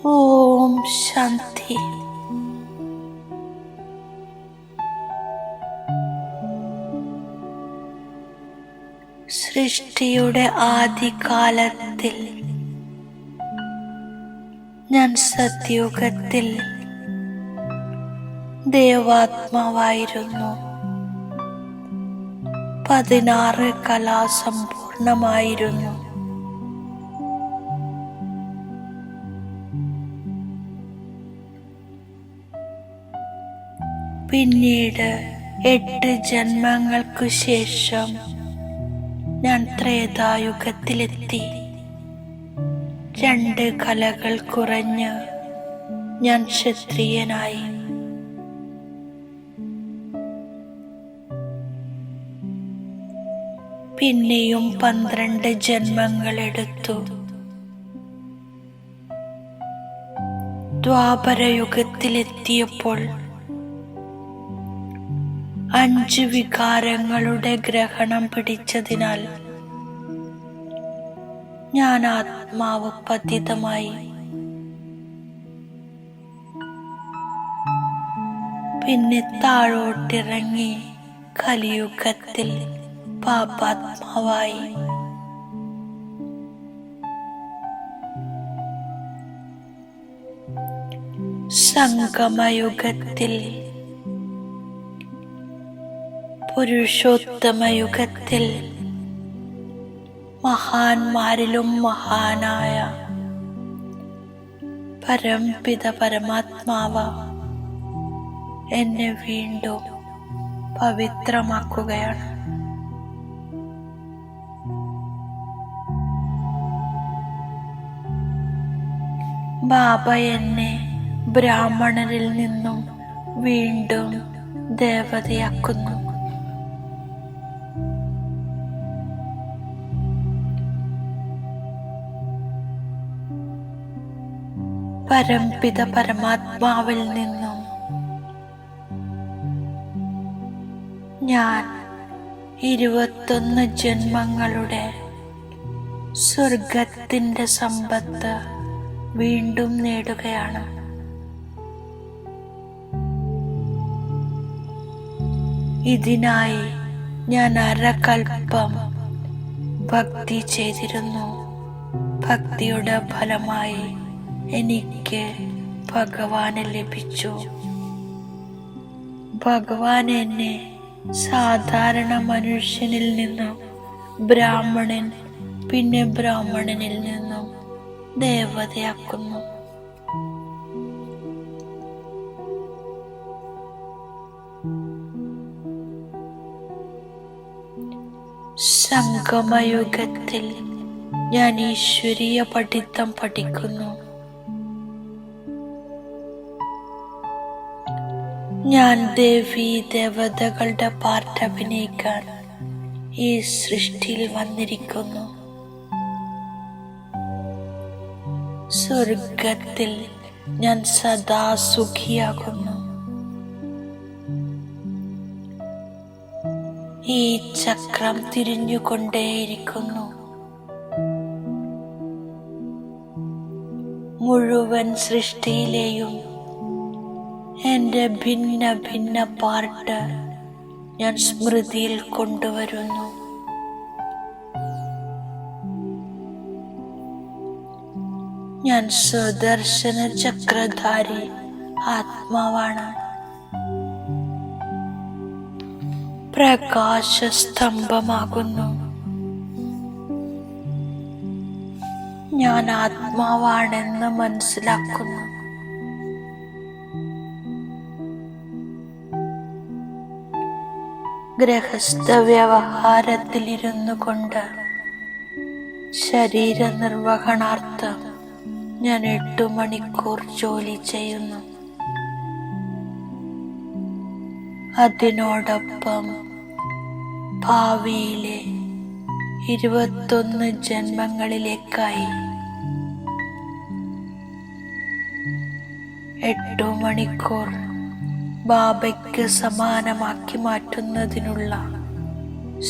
ഓം ശാന്തി. സൃഷ്ടിയുടെ ആദികാലത്തിൽ ഞാൻ സത്യുഗത്തിൽ ദേവാത്മാവായിരുന്നു. 16 കലാസമ്പൂർണമായിരുന്നു. പിന്നീട് 8 ജന്മങ്ങൾക്കു ശേഷം ഞാൻ ത്രേതായുഗത്തിലെത്തി. 2 കലകൾ കുറഞ്ഞ് ഞാൻ ക്ഷത്രിയനായി. പിന്നെയും 12 ജന്മങ്ങളെടുത്തു. ദ്വാപരയുഗത്തിലെത്തിയപ്പോൾ 5 വികാരങ്ങളുടെ ഗ്രഹണം പിടിച്ചതിനാൽ ഞാൻ ആത്മാവ് പതിതമായി. പിന്നെ താഴോട്ടിറങ്ങി കലിയുഗത്തിൽ പാപാത്മാവായി. സംഗമയുഗത്തിൽ പുരുഷോത്തമയുഗത്തിൽ മഹാന്മാരിലും മഹാനായ പരംപിത പരമാത്മാവ എന്നെ വീണ്ടും പവിത്രമാക്കുകയാണ്. ബാബ എന്നെ ബ്രാഹ്മണരിൽ നിന്നും വീണ്ടും ദേവതയാക്കുന്നു. പരംപിത പരമാത്മാവിൽ നിന്നും ഞാൻ 21 ജന്മങ്ങളുടെ സ്വർഗത്തിന്റെ സമ്പത്ത് വീണ്ടും നേടുകയാണ്. ഇതിനായി ഞാൻ അരകൽപ്പം ഭക്തി ചെയ്തിരുന്നു. ഭക്തിയുടെ ഫലമായി എനിക്ക് ഭഗവാനെ ലഭിച്ചു. ഭഗവാൻ എന്നെ സാധാരണ മനുഷ്യനിൽ നിന്നും ബ്രാഹ്മണൻ, പിന്നെ ബ്രാഹ്മണനിൽ നിന്നും ദേവതയാക്കുന്നു. സംഗമയുഗത്തിൽ ഞാൻ ഈശ്വരീയ പഠിത്തം പഠിക്കുന്നു. ഞാൻ ദേവീ ദേവതകളുടെ പാർട്ട് അഭിനയിക്കാൻ ഈ സൃഷ്ടിയിൽ വന്നിരിക്കുന്നു. സ്വർഗത്തിൽ ഞാൻ സദാ സുഖിയാകുന്നു. ഈ ചക്രം തിരിഞ്ഞുകൊണ്ടേയിരിക്കുന്നു. മുഴുവൻ സൃഷ്ടിയിലെയും എന്റെ ഭിന്ന ഭിന്ന പാർട്ട് ഞാൻ സ്മൃതിയിൽ കൊണ്ടുവരുന്നു. ഞാൻ സ്വദർശന ചക്രധാരി ആത്മാവാണ്. പ്രകാശസ്തംഭമാകുന്നു. ഞാൻ ആത്മാവാണെന്ന് മനസ്സിലാക്കുന്നു. ഗൃഹസ്ഥ വ്യവഹാരത്തിലിരുന്നു കൊണ്ട് ശരീര നിർവഹണാർത്ഥം ഞാൻ 8 മണിക്കൂർ ജോലി ചെയ്യുന്നു. അതിനോടൊപ്പം ഭാവിയിലെ 21 ജന്മങ്ങളിലേക്കായി 8 മണിക്കൂർ ബാബയ്ക്ക് സമാനമാക്കി മാറ്റുന്നതിനുള്ള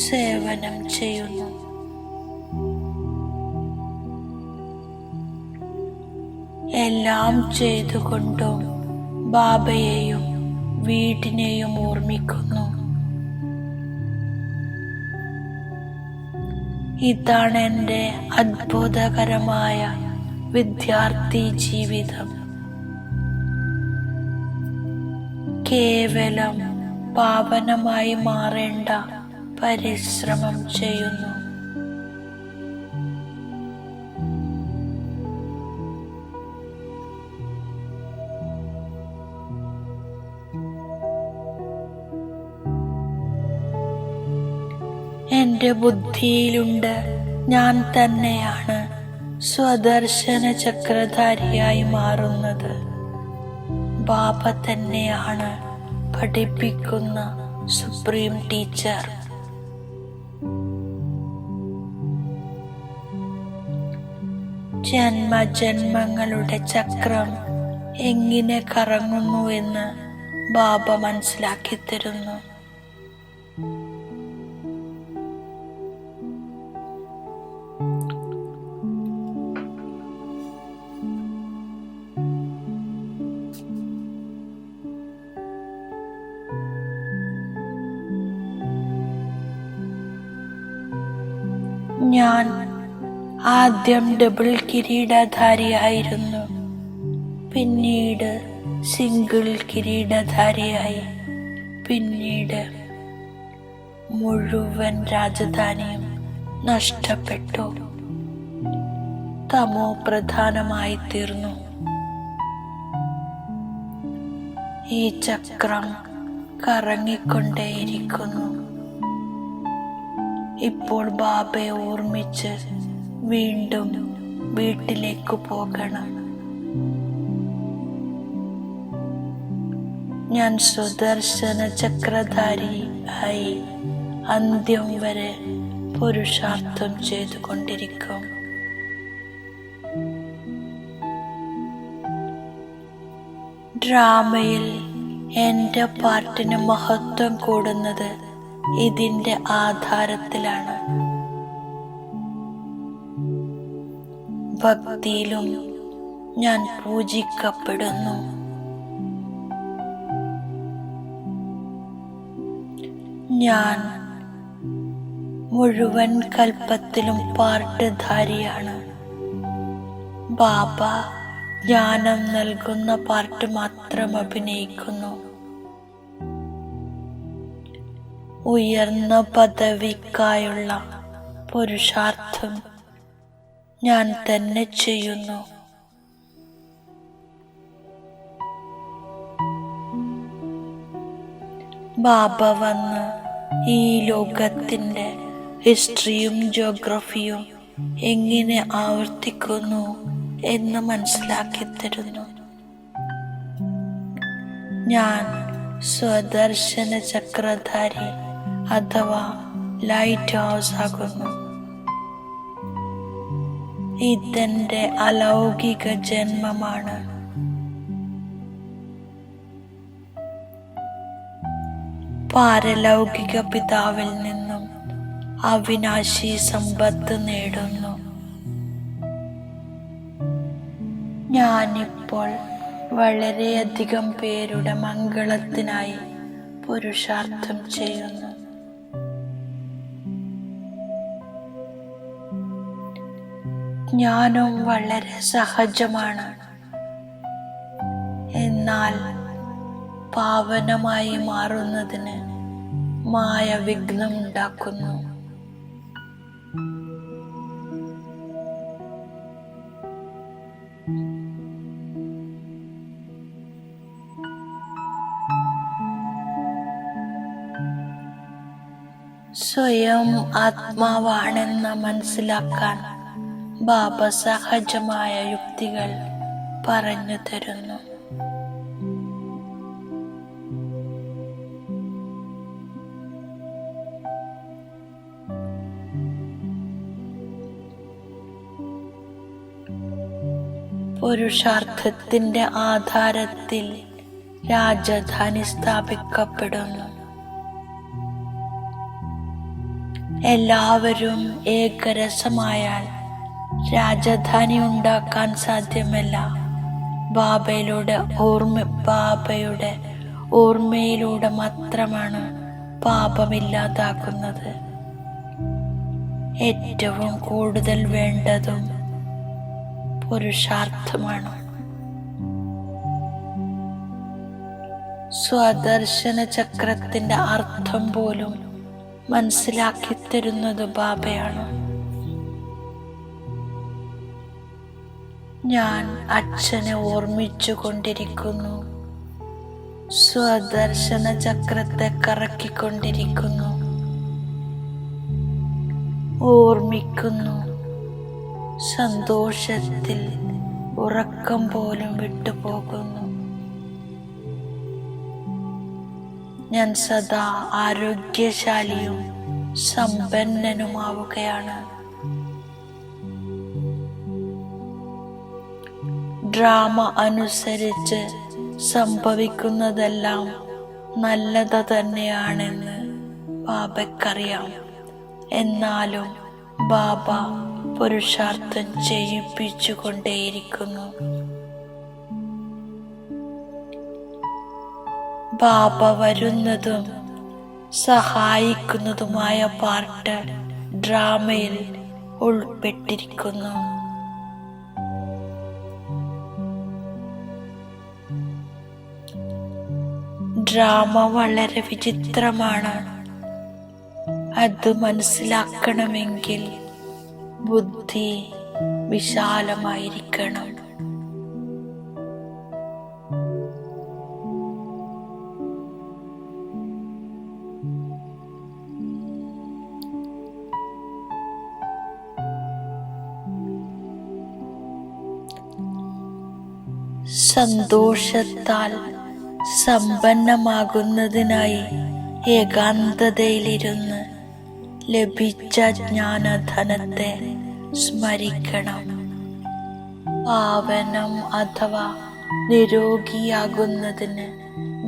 സേവനം ചെയ്യുന്നു. എല്ലാം ചെയ്തുകൊണ്ടും ബാബയെയും വീടിനെയും ഓർമ്മിക്കുന്നു. ഇതാണ് എൻ്റെ അത്ഭുതകരമായ വിദ്യാർത്ഥി ജീവിതം. കേവലം പാവനമായി മാറേണ്ട പരിശ്രമം ചെയ്യുന്നു. എൻ്റെ ബുദ്ധിയിലുണ്ട് ഞാൻ തന്നെയാണ് സ്വദർശന ചക്രധാരിയായി മാറുന്നത്. ബാബ തന്നെയാണ് പഠിപ്പിക്കുന്ന സുപ്രീം ടീച്ചർ. ജന്മജന്മങ്ങളുടെ ചക്രം എങ്ങനെ കറങ്ങുന്നുവെന്ന് ബാബ മനസ്സിലാക്കി തരുന്നു. ഞാൻ ആദ്യം ഡബിൾ കിരീടധാരിയായിരുന്നു, പിന്നീട് സിംഗിൾ കിരീടധാരിയായി, പിന്നീട് മുഴുവൻ രാജധാനിയും നഷ്ടപ്പെട്ടു, തമോ പ്രധാനമായി തീർന്നു. ഈ ചക്രം കറങ്ങിക്കൊണ്ടേയിരിക്കുന്നു. ഇപ്പോൾ ബാബയെ ഓർമ്മിച്ച് വീണ്ടും വീട്ടിലേക്ക് പോകണം. ഞാൻ സുദർശന ചക്രധാരി ആയി അന്ത്യം വരെ പുരുഷാർത്ഥം ചെയ്തുകൊണ്ടിരിക്കും. ഡ്രാമയിൽ എൻ്റെ പാർട്ടിന് മഹത്വം കൂടുന്നത് ഇതിൻ്റെ ആധാരത്തിലാണ്. ഭക്തിയിലും ഞാൻ പൂജിക്കപ്പെടുന്നു. ഞാൻ മുഴുവൻ കൽപ്പത്തിലും പാർട്ട്ധാരിയാണ്. ബാബ ജ്ഞാനം നൽകുന്ന പാർട്ട് മാത്രം അഭിനയിക്കുന്നു. ഉയർന്ന പദവിക്കായുള്ള പുരുഷാർത്ഥം ഞാൻ തന്നെ ചെയ്യുന്നു. ബാബ വന്ന് ഈ ലോകത്തിൻ്റെ ഹിസ്റ്ററിയും ജിയോഗ്രഫിയും എങ്ങനെ ആവർത്തിക്കുന്നു എന്ന് മനസ്സിലാക്കി തരുന്നു. ഞാൻ സ്വദർശന ചക്രധാരി അഥവാ ലൈറ്റ് ഹൗസ് ആകുന്നു. ഇതെന്റെ അലൗകിക ജന്മമാണ്. പാരലൗകിക പിതാവിൽ നിന്നും അവിനാശി സമ്പത്ത് നേടുന്നു. ഞാനിപ്പോൾ വളരെയധികം പേരുടെ മംഗളത്തിനായി പുരുഷാർത്ഥം ചെയ്യുന്നു. ജ്ഞാനം വളരെ സഹജമാണ്, എന്നാൽ പാവനമായി മാറുന്നതിന് മായ വിഘ്നമുണ്ടാക്കുന്നു. സ്വയം ആത്മാവാണെന്ന് മനസ്സിലാക്കാൻ ബാബ സഹജമായ യുക്തികൾ പറഞ്ഞു തരുന്നു. പുരുഷാർത്ഥത്തിന്റെ ആധാരത്തിൽ രാജധാനി സ്ഥാപിക്കപ്പെടുന്നു. എല്ലാവരും ഏകരസമായാൽ രാജധാനി ഉണ്ടാക്കാൻ സാധ്യമല്ല. ബാബയുടെ ഓർമ്മയിലൂടെ മാത്രമാണ് പാപമില്ലാതാക്കുന്നത്. ഏറ്റവും കൂടുതൽ വേണ്ടതും പുരുഷാർത്ഥമാണ്. സ്വദർശന ചക്രത്തിന്റെ അർത്ഥം പോലും മനസ്സിലാക്കി തരുന്നത് ബാബയാണ്. ഞാൻ അച്ഛനെ ഓർമ്മിച്ചു കൊണ്ടിരിക്കുന്നു, സ്വദർശന ചക്രത്തെ കറക്കിക്കൊണ്ടിരിക്കുന്നു, ഓർമ്മിക്കുന്നു. സന്തോഷത്തിൽ ഉറക്കം പോലും വിട്ടുപോകുന്നു. ഞാൻ സദാ ആരോഗ്യശാലിയും സമ്പന്നനുമാവുകയാണ്. ഡ്രാമ അനുസരിച്ച് സംഭവിക്കുന്നതെല്ലാം നല്ലത് തന്നെയാണെന്ന് ബാബയ്ക്കറിയാം. എന്നാലും ബാബ പുരുഷാർത്ഥം ചെയ്യിപ്പിച്ചുകൊണ്ടേയിരിക്കുന്നു. ബാബ വരുന്നതും സഹായിക്കുന്നതുമായ പാർട്ട് ഡ്രാമയിൽ ഉൾപ്പെട്ടിരിക്കുന്നു. ഡ്രാമ വളരെ വിചിത്രമാണ്. അത് മനസ്സിലാക്കണമെങ്കിൽ ബുദ്ധി വിശാലമായിരിക്കണം. സന്തോഷത്താൽ സമ്പന്നമാകുന്നതിനായി ഏകാന്തതയിലിരുന്ന് ലഭിച്ച ജ്ഞാനധനത്തെ സ്മരിക്കണം. പാവനം അഥവാ നിരോഗിയാകുന്നതിന്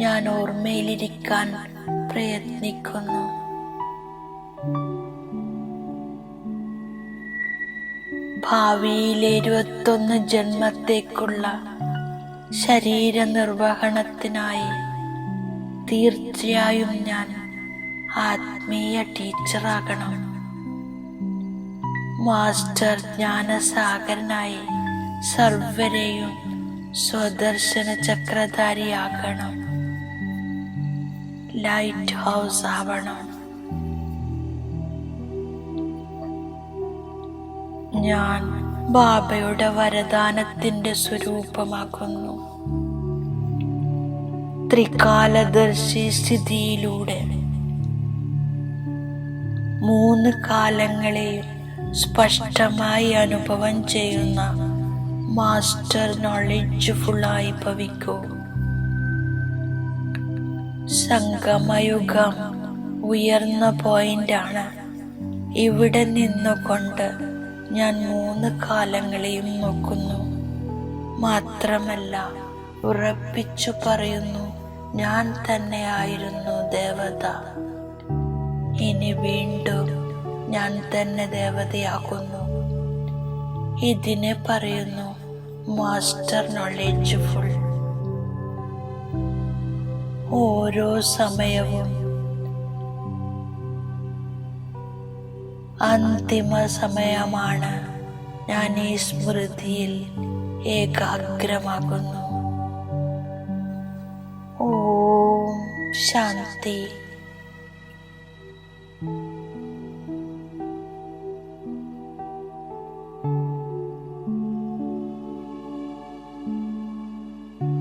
ഞാൻ ഓർമ്മയിലിരിക്കാൻ പ്രയത്നിക്കുന്നു. ഭാവിയിലെ 21 ജന്മത്തേക്കുള്ള ശരീര നിർവഹണത്തിനായി തീർച്ചയായും ഞാൻ ആത്മീയ ടീച്ചറാകണം. മാസ്റ്റർ ജ്ഞാനസാഗരനായി സർവരെയും സ്വദർശന ചക്രധാരിയാകണം. ലൈറ്റ് ഹൗസ് ആവണം. ഞാൻ ബാബയുടെ വരദാനത്തിന്റെ സ്വരൂപമാകുന്നു. ത്രികാലദർശി സ്ഥിതിയിലൂടെ 3 കാലങ്ങളെയും സ്പഷ്ടമായി അനുഭവം ചെയ്യുന്ന മാസ്റ്റർ നോളജ്ഫുള്ളായി ഭവിക്കൂ. സംഗമയുഗം ഉയർന്ന പോയിന്റാണ്. ഇവിടെ നിന്നുകൊണ്ട് ഞാൻ 3 കാലങ്ങളെയും നോക്കുന്നു. മാത്രമല്ല ഉറപ്പിച്ചു പറയുന്നു, ഞാൻ തന്നെയായിരുന്നു ദേവത. ഇനി വീണ്ടും ഞാൻ തന്നെ ദേവതയാകുന്നു. ഇതിനെ പറയുന്നു മാസ്റ്റർ നോളജ്ഫുൾ. ഓരോ സമയവും അന്തിമ സമയമാണ്. ഞാൻ ഈ സ്മൃതിയിൽ ഏകാഗ്രമാകുന്നു. ഓം ശാന്തി.